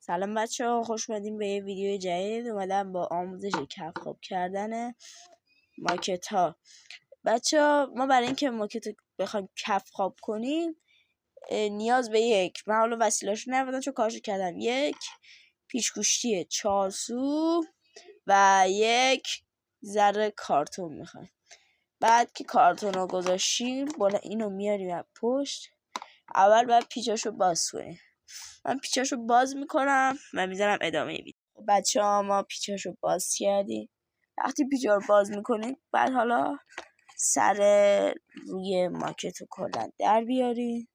سلام بچه ها، خوش اومدیم به یه ویدیو جدید. اومدم با آموزش کف خواب کردن ماکت ها. بچه ها، ما برای اینکه ماکت رو بخوایم کف خواب کنیم نیاز به من حالا وسیله‌اشو نمیدونم چون کارشو کردم، یک پیچ‌گوشتی 4 سو و یک ذره کارتون میخوایم. بعد که کارتون رو گذاشتیم بالا، اینو میاریم از پشت. اول باید پیچاشو باز کنیم. من پیچاشو باز میکنم و میذارم ادامه ویدیو. بچه ها، ما پیچاشو باز کردیم. وقتی پیچا رو باز میکنیم بعد حالا سر روی ماکت رو کلا در بیاریم،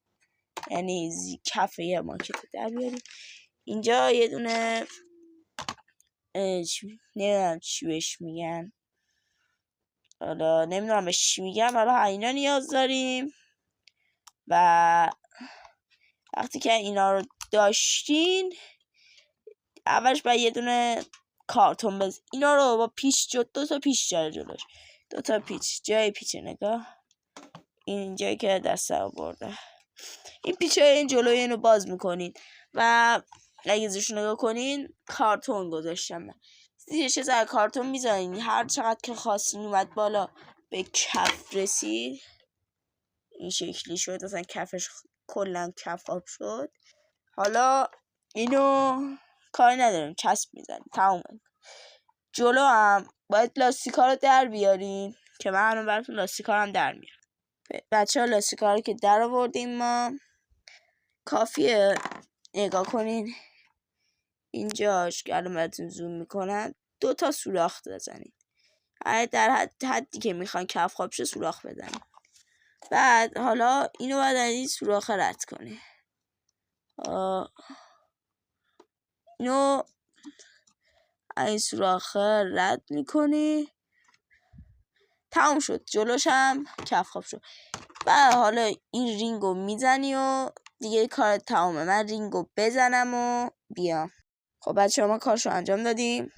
یعنی کف یه ماکت رو در بیاریم. اینجا یه دونه نمیدونم چی بهش میگن، حالا نمیدونم بهش چی میگن، حالا اینا نیاز داریم. و وقتی که اینا رو داشتین اولش باید یه دونه کارتون بزن. اینا رو با پیچ دو تا پیچ جای جلوش، دو تا پیچ جای پیچ نگاه، اینجایی که دست برده، این پیچ های این جلوی اینو باز میکنین و اگه زیرش نگاه کنین کارتون گذاشتم. زیرش از کارتون میذارین، هر چقدر که خواستین اومد بالا به کف رسید، این شکلی شد، مثلا کفش کلا کف خواب شد. حالا اینو کاری نداریم، چسب میزنیم، تمومه. جلو هم باید لاستیکا رو در بیارین که من الان براتون لاستیکا رو هم در میارم. بچه ها، لاستیکا رو که در آوردیم، ما کافیه نگاه کنین اینجاش که الان براتون زوم میکنم، 2 تا سوراخ بزنید. در حدی که میخوان کف خواب شه سوراخ بزنید. بعد حالا اینو باید از این سوراخ رد کنی. اینو این سوراخ رد میکنی، تموم شد. جلوش هم کف خواب شد. بعد حالا این رینگو میزنی و دیگه کار تمامه. من رینگو بزنم و بیام. خب بچه ها، ما کارشو انجام دادیم.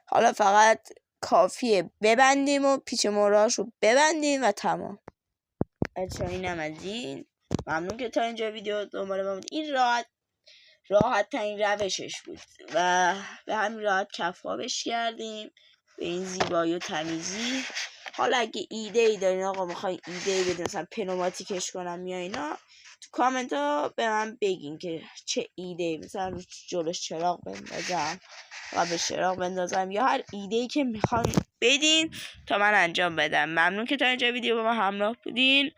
حالا فقط کافیه ببندیم و پیچ مراشو ببندیم و تمام. بچه ها، اینم از این. ممنون که تا اینجا ویدیو دنبال ما بود. این راحت ترین روشش بود و به همین راحت کف خوابش کردیم به این زیبایی و تمیزی. حالا اگه ایده ای دارین، آقا میخواین ایده ای بدین، مثلا پنوماتیکش کنم یا اینا، تو کامنت ها به من بگین که چه ایده ای، مثلا جلوش چراغ بندازم و به چراغ بندازم، یا هر ایده ای که میخوان بدین تا من انجام بدم. ممنون که تا اینجا ویدیو با ما همراه بودین.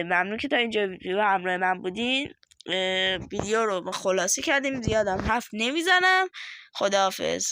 ممنون که تا اینجا ویدیو همراه من بودین. ویدیو رو خلاصه کردیم، زیادم حرف نمیزنم. خداحافظ.